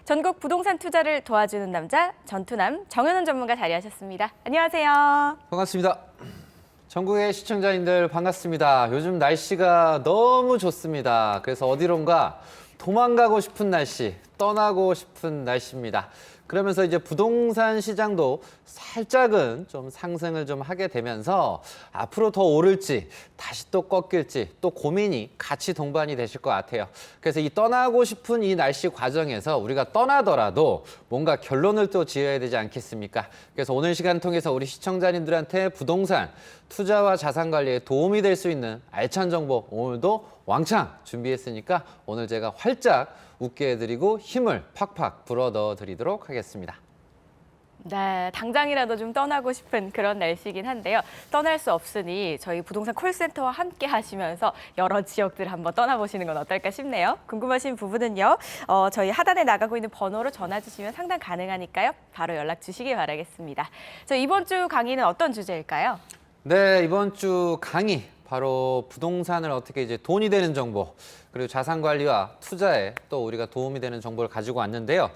전국 부동산 투자를 도와주는 남자 전투남 정현원 전문가 자리하셨습니다. 안녕하세요. 반갑습니다. 전국의 시청자님들 반갑습니다. 요즘 날씨가 너무 좋습니다. 그래서 어디론가 도망가고 싶은 날씨, 떠나고 싶은 날씨입니다. 그러면서 이제 부동산 시장도 살짝은 좀 상승을 좀 하게 되면서 앞으로 더 오를지 다시 또 꺾일지 또 고민이 같이 동반이 되실 것 같아요. 그래서 이 떠나고 싶은 이 날씨 과정에서 우리가 떠나더라도 뭔가 결론을 또 지어야 되지 않겠습니까? 그래서 오늘 시간 통해서 우리 시청자님들한테 부동산 투자와 자산 관리에 도움이 될 수 있는 알찬 정보 오늘도 왕창 준비했으니까 오늘 제가 활짝 웃게 해드리고 힘을 팍팍 불어 넣어 드리도록 하겠습니다. 네, 당장이라도 좀 떠나고 싶은 그런 날씨이긴 한데요. 떠날 수 없으니 저희 부동산 콜센터와 함께 하시면서 여러 지역들 한번 떠나보시는 건 어떨까 싶네요. 궁금하신 부분은요. 저희 하단에 나가고 있는 번호로 전화 주시면 상담 가능하니까요. 바로 연락 주시기 바라겠습니다. 저 이번 주 강의는 어떤 주제일까요? 네, 이번 주 강의 바로 부동산을 어떻게 이제 돈이 되는 정보 그리고 자산 관리와 투자에 또 우리가 도움이 되는 정보를 가지고 왔는데요.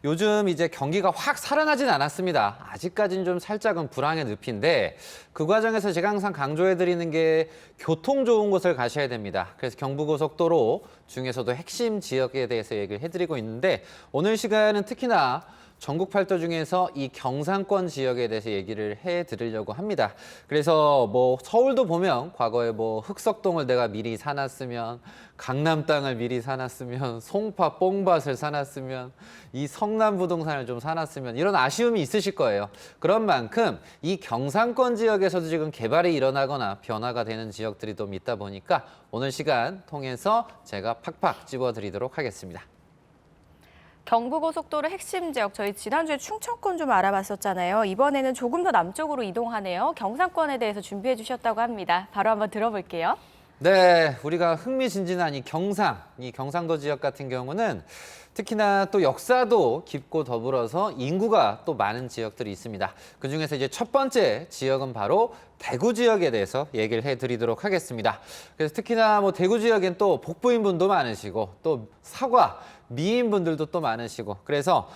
요즘 이제 경기가 확 살아나진 않았습니다. 아직까지는 좀 살짝은 불황의 늪인데 그 과정에서 제가 항상 강조해 드리는 게 교통 좋은 곳을 가셔야 됩니다. 그래서 경부고속도로 중에서도 핵심 지역에 대해서 얘기를 해드리고 있는데 오늘 시간은 특히나 전국 팔도 중에서 이 경상권 지역에 대해서 얘기를 해드리려고 합니다. 그래서 뭐 서울도 보면 과거에 뭐 흑석동을 내가 미리 사놨으면 강남 땅을 미리 사놨으면 송파 뽕밭을 사놨으면 이 성남 부동산을 좀 사놨으면 이런 아쉬움이 있으실 거예요. 그런 만큼 이 경상권 지역에서도 지금 개발이 일어나거나 변화가 되는 지역들이 좀 있다 보니까 오늘 시간 통해서 제가 팍팍 집어드리도록 하겠습니다. 경부고속도로 핵심 지역, 저희 지난주에 충청권 좀 알아봤었잖아요. 이번에는 조금 더 남쪽으로 이동하네요. 경상권에 대해서 준비해 주셨다고 합니다. 바로 한번 들어볼게요. 네, 우리가 흥미진진한 이 경상도 지역 같은 경우는 특히나 또 역사도 깊고 더불어서 인구가 또 많은 지역들이 있습니다. 그중에서 이제 첫 번째 지역은 바로 대구 지역에 대해서 얘기를 해드리도록 하겠습니다. 그래서 특히나 뭐 대구 지역엔 또 복부인분도 많으시고 또 사과, 미인분들도 또 많으시고 그래서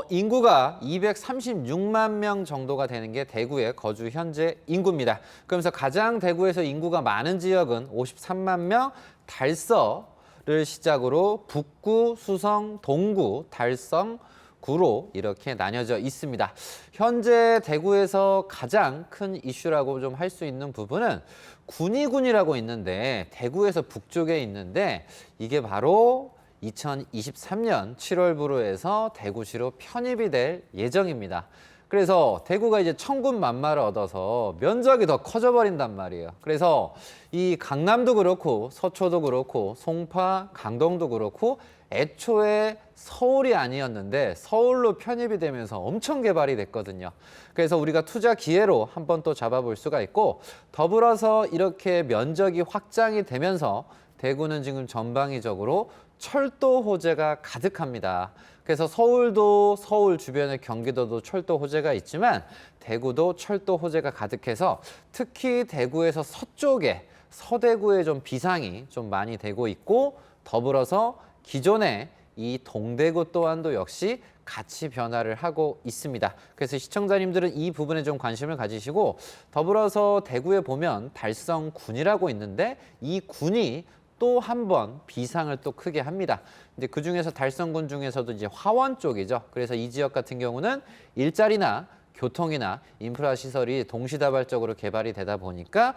인구가 236만 명 정도가 되는 게 대구의 거주 현재 인구입니다. 그러면서 가장 대구에서 인구가 많은 지역은 53만 명, 달서를 시작으로 북구, 수성, 동구, 달성, 구로 이렇게 나뉘어져 있습니다. 현재 대구에서 가장 큰 이슈라고 좀 할 수 있는 부분은 군위군이라고 있는데 대구에서 북쪽에 있는데 이게 바로 2023년 7월부로 해서 대구시로 편입이 될 예정입니다. 그래서 대구가 이제 천군만마를 얻어서 면적이 더 커져 버린단 말이에요. 그래서 이 강남도 그렇고 서초도 그렇고 송파, 강동도 그렇고 애초에 서울이 아니었는데 서울로 편입이 되면서 엄청 개발이 됐거든요. 그래서 우리가 투자 기회로 한번 또 잡아볼 수가 있고 더불어서 이렇게 면적이 확장이 되면서 대구는 지금 전방위적으로 철도 호재가 가득합니다. 그래서 서울도 서울 주변의 경기도도 철도 호재가 있지만 대구도 철도 호재가 가득해서 특히 대구에서 서쪽에 서대구에 좀 비상이 좀 많이 되고 있고 더불어서 기존에 이 동대구 또한도 역시 같이 변화를 하고 있습니다. 그래서 시청자님들은 이 부분에 좀 관심을 가지시고 더불어서 대구에 보면 달성군이라고 있는데 이 군이 또 한 번 비상을 또 크게 합니다. 근데 그 중에서 달성군 중에서도 이제 화원 쪽이죠. 그래서 이 지역 같은 경우는 일자리나 교통이나 인프라 시설이 동시다발적으로 개발이 되다 보니까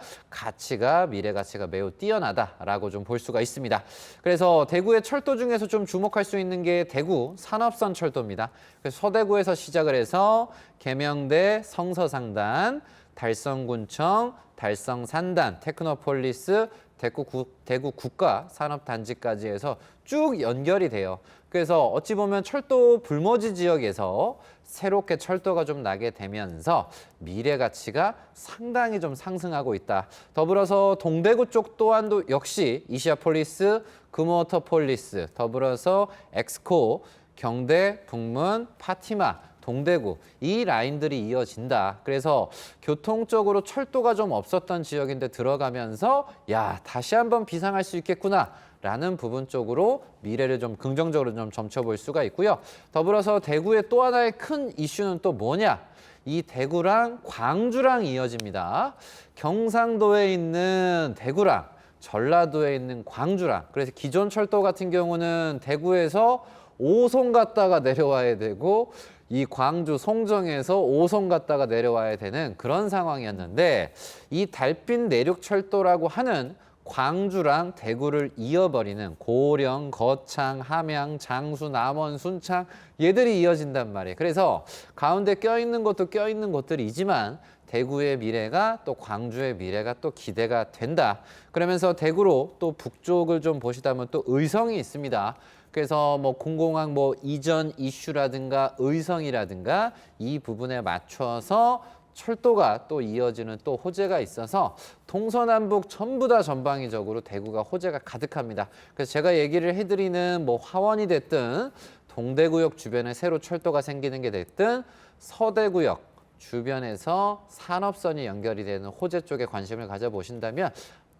미래 가치가 매우 뛰어나다라고 좀 볼 수가 있습니다. 그래서 대구의 철도 중에서 좀 주목할 수 있는 게 대구 산업선 철도입니다. 그래서 서대구에서 시작을 해서 계명대, 성서상단, 달성군청, 달성산단, 테크노폴리스, 대구 국가산업단지까지 해서 쭉 연결이 돼요. 그래서 어찌 보면 철도 불모지 지역에서 새롭게 철도가 좀 나게 되면서 미래 가치가 상당히 좀 상승하고 있다. 더불어서 동대구 쪽 또한도 역시 이시아폴리스, 금호터폴리스, 더불어서 엑스코, 경대, 북문, 파티마, 동대구 이 라인들이 이어진다. 그래서 교통적으로 철도가 좀 없었던 지역인데 들어가면서 야 다시 한번 비상할 수 있겠구나 라는 부분 쪽으로 미래를 좀 긍정적으로 좀 점쳐볼 수가 있고요. 더불어서 대구의 또 하나의 큰 이슈는 또 뭐냐? 이 대구랑 광주랑 이어집니다. 경상도에 있는 대구랑 전라도에 있는 광주랑, 그래서 기존 철도 같은 경우는 대구에서 오송 갔다가 내려와야 되고 이 광주 송정에서 오송 갔다가 내려와야 되는 그런 상황이었는데, 이 달빛 내륙철도라고 하는 광주랑 대구를 이어버리는 고령, 거창, 함양, 장수, 남원, 순창 얘들이 이어진단 말이에요. 그래서 가운데 껴있는 것도 껴있는 곳들이지만 대구의 미래가 또 광주의 미래가 또 기대가 된다. 그러면서 대구로 또 북쪽을 좀 보시다면 또 의성이 있습니다. 그래서 뭐 공공항 뭐 이전 이슈라든가 의성이라든가 이 부분에 맞춰서 철도가 또 이어지는 또 호재가 있어서 동서남북 전부 다 전방위적으로 대구가 호재가 가득합니다. 그래서 제가 얘기를 해드리는 뭐 화원이 됐든 동대구역 주변에 새로 철도가 생기는 게 됐든 서대구역 주변에서 산업선이 연결이 되는 호재 쪽에 관심을 가져보신다면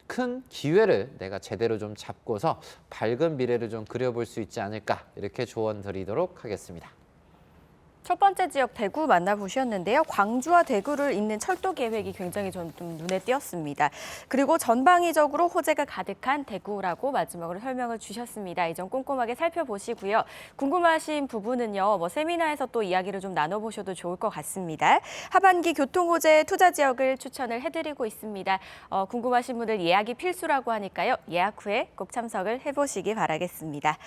큰 기회를 내가 제대로 좀 잡고서 밝은 미래를 좀 그려볼 수 있지 않을까, 이렇게 조언 드리도록 하겠습니다. 첫 번째 지역 대구 만나보셨는데요. 광주와 대구를 잇는 철도 계획이 굉장히 좀 눈에 띄었습니다. 그리고 전방위적으로 호재가 가득한 대구라고 마지막으로 설명을 주셨습니다. 이 점 꼼꼼하게 살펴보시고요. 궁금하신 부분은요, 뭐 세미나에서 또 이야기를 좀 나눠보셔도 좋을 것 같습니다. 하반기 교통호재 투자 지역을 추천을 해드리고 있습니다. 궁금하신 분들 예약이 필수라고 하니까요. 예약 후에 꼭 참석을 해보시기 바라겠습니다.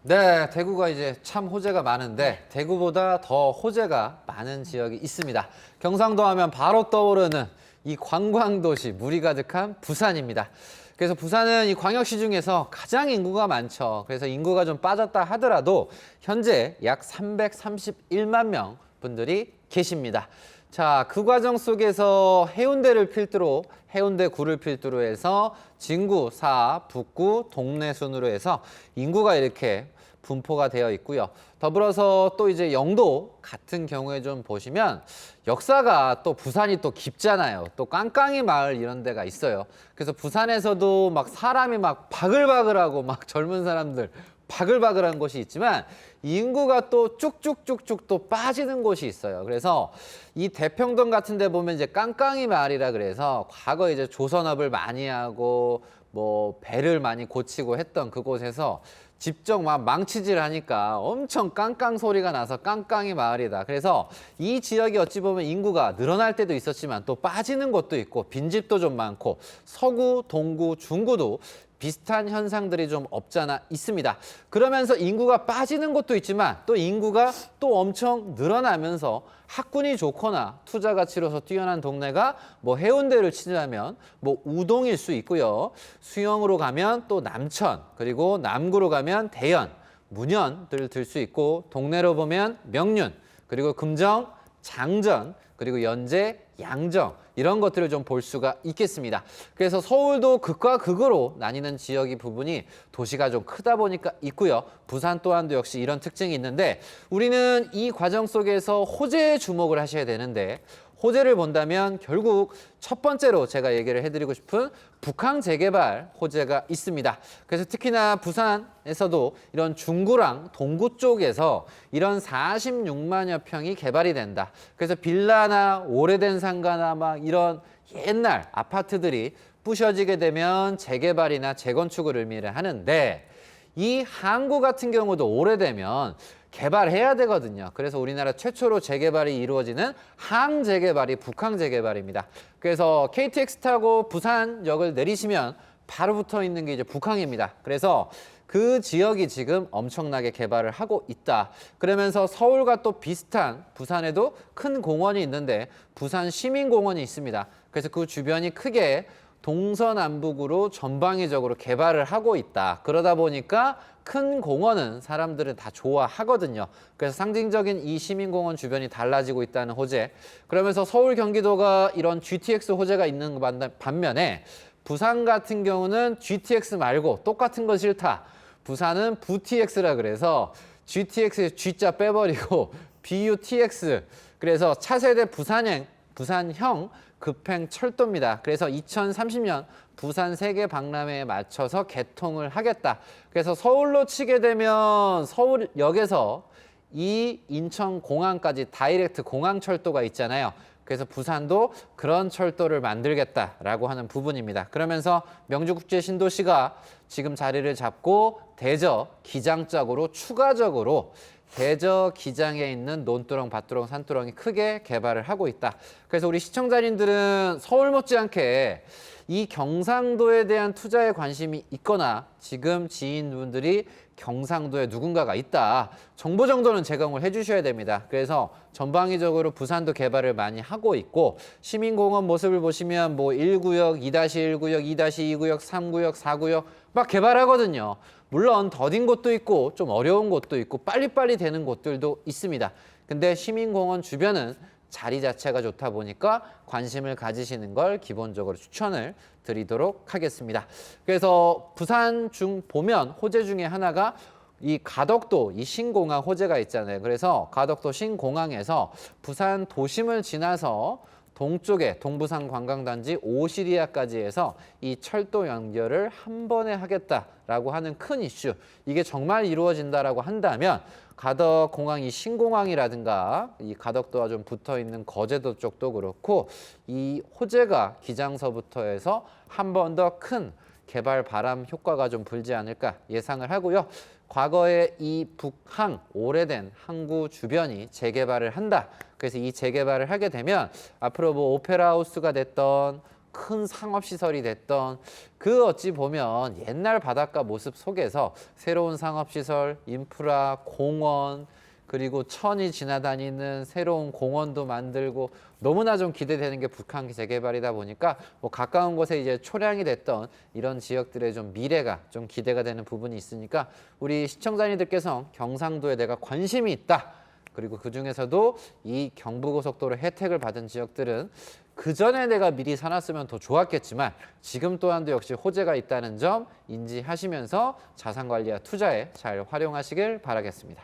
네, 대구가 이제 참 호재가 많은데 대구보다 더 호재가 많은 지역이 있습니다. 경상도 하면 바로 떠오르는 이 관광도시, 물이 가득한 부산입니다. 그래서 부산은 이 광역시 중에서 가장 인구가 많죠. 그래서 인구가 좀 빠졌다 하더라도 현재 약 331만 명 분들이 계십니다. 자, 그 과정 속에서 해운대를 필두로, 해운대구를 필두로 해서 진구, 사, 북구, 동래 순으로 해서 인구가 이렇게 분포가 되어 있고요. 더불어서 또 이제 영도 같은 경우에 좀 보시면 역사가 또 부산이 또 깊잖아요. 또 깡깡이 마을 이런 데가 있어요. 그래서 부산에서도 막 사람이 막 바글바글하고 막 젊은 사람들 바글바글한 곳이 있지만 인구가 또 쭉쭉쭉쭉 또 빠지는 곳이 있어요. 그래서 이 대평동 같은 데 보면 이제 깡깡이 마을이라 그래서 과거에 이제 조선업을 많이 하고 뭐 배를 많이 고치고 했던 그곳에서 직접 막 망치질 하니까 엄청 깡깡 소리가 나서 깡깡이 마을이다. 그래서 이 지역이 어찌 보면 인구가 늘어날 때도 있었지만 또 빠지는 곳도 있고 빈집도 좀 많고 서구, 동구, 중구도 비슷한 현상들이 좀 없잖아 있습니다. 그러면서 인구가 빠지는 곳도 있지만 또 인구가 또 엄청 늘어나면서 학군이 좋거나 투자 가치로서 뛰어난 동네가 뭐 해운대를 치자면 뭐 우동일 수 있고요. 수영으로 가면 또 남천, 그리고 남구로 가면 대연, 문현들을 들 수 있고, 동네로 보면 명륜, 그리고 금정, 장전, 그리고 연제, 양정 이런 것들을 좀 볼 수가 있겠습니다. 그래서 서울도 극과 극으로 나뉘는 지역이 부분이 도시가 좀 크다 보니까 있고요. 부산 또한도 역시 이런 특징이 있는데 우리는 이 과정 속에서 호재에 주목을 하셔야 되는데, 호재를 본다면 결국 첫 번째로 제가 얘기를 해드리고 싶은 북항 재개발 호재가 있습니다. 그래서 특히나 부산에서도 이런 중구랑 동구 쪽에서 이런 46만여 평이 개발이 된다. 그래서 빌라나 오래된 상가나 막 이런 옛날 아파트들이 부셔지게 되면 재개발이나 재건축을 의미를 하는데, 이 항구 같은 경우도 오래되면 개발해야 되거든요. 그래서 우리나라 최초로 재개발이 이루어지는 항재개발이 북항 재개발입니다. 그래서 KTX 타고 부산역을 내리시면 바로 붙어 있는 게 이제 북항입니다. 그래서 그 지역이 지금 엄청나게 개발을 하고 있다. 그러면서 서울과 또 비슷한 부산에도 큰 공원이 있는데 부산 시민공원이 있습니다. 그래서 그 주변이 크게 동서남북으로 전방위적으로 개발을 하고 있다. 그러다 보니까 큰 공원은 사람들은 다 좋아하거든요. 그래서 상징적인 이 시민공원 주변이 달라지고 있다는 호재. 그러면서 서울, 경기도가 이런 GTX 호재가 있는 반면에 부산 같은 경우는 GTX 말고 똑같은 건 싫다. 부산은 부TX라 그래서 GTX에 G자 빼버리고 BUTX. 그래서 차세대 부산형 급행 철도입니다. 그래서 2030년 부산 세계 박람회에 맞춰서 개통을 하겠다. 그래서 서울로 치게 되면 서울역에서 이 인천공항까지 다이렉트 공항철도가 있잖아요. 그래서 부산도 그런 철도를 만들겠다라고 하는 부분입니다. 그러면서 명주국제신도시가 지금 자리를 잡고 대저 기장 쪽으로 추가적으로 대저 기장에 있는 논두렁, 밭두렁, 산두렁이 크게 개발을 하고 있다. 그래서 우리 시청자님들은 서울 못지않게 이 경상도에 대한 투자에 관심이 있거나 지금 지인분들이 경상도에 누군가가 있다. 정보 정도는 제공을 해주셔야 됩니다. 그래서 전방위적으로 부산도 개발을 많이 하고 있고 시민공원 모습을 보시면 뭐 1구역, 2-1구역, 2-2구역, 3구역, 4구역 막 개발하거든요. 물론 더딘 곳도 있고 좀 어려운 곳도 있고 빨리빨리 되는 곳들도 있습니다. 근데 시민공원 주변은 자리 자체가 좋다 보니까 관심을 가지시는 걸 기본적으로 추천을 드리도록 하겠습니다. 그래서 부산 중 보면 호재 중에 하나가 이 가덕도 이 신공항 호재가 있잖아요. 그래서 가덕도 신공항에서 부산 도심을 지나서 동쪽에 동부산 관광단지 오시리아까지 해서 이 철도 연결을 한 번에 하겠다라고 하는 큰 이슈. 이게 정말 이루어진다라고 한다면 가덕공항 이 신공항이라든가 이 가덕도와 좀 붙어 있는 거제도 쪽도 그렇고 이 호재가 기장서부터 해서 한 번 더 큰 개발 바람 효과가 좀 불지 않을까 예상을 하고요. 과거에 이 북항 오래된 항구 주변이 재개발을 한다. 그래서 이 재개발을 하게 되면 앞으로 뭐 오페라 하우스가 됐던 큰 상업시설이 됐던 그 어찌 보면 옛날 바닷가 모습 속에서 새로운 상업시설, 인프라, 공원 그리고 천이 지나다니는 새로운 공원도 만들고 너무나 좀 기대되는 게 북한 재개발이다 보니까 뭐 가까운 곳에 이제 초량이 됐던 이런 지역들의 좀 미래가 좀 기대가 되는 부분이 있으니까 우리 시청자님들께서 경상도에 내가 관심이 있다. 그리고 그중에서도 이 경부고속도로 혜택을 받은 지역들은 그 전에 내가 미리 사놨으면 더 좋았겠지만 지금 또한도 역시 호재가 있다는 점 인지하시면서 자산관리와 투자에 잘 활용하시길 바라겠습니다.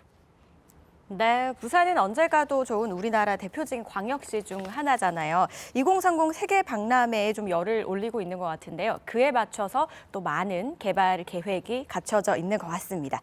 네, 부산은 언제 가도 좋은 우리나라 대표적인 광역시 중 하나잖아요. 2030 세계 박람회에 좀 열을 올리고 있는 것 같은데요. 그에 맞춰서 또 많은 개발 계획이 갖춰져 있는 것 같습니다.